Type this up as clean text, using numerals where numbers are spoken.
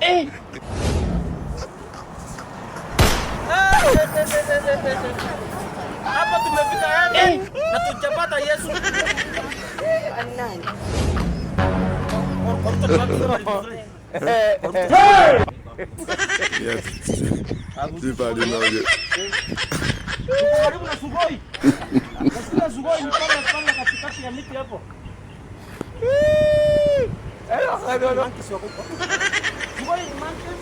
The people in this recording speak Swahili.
Eh! Hapa tumefika yani na tujapata Yesu. Anan. Yes. Sipadi naoje. Karibu na Sugoi. Nasikia Sugoi ni pale katikati ya miti hapo. Sugoi ni mountain.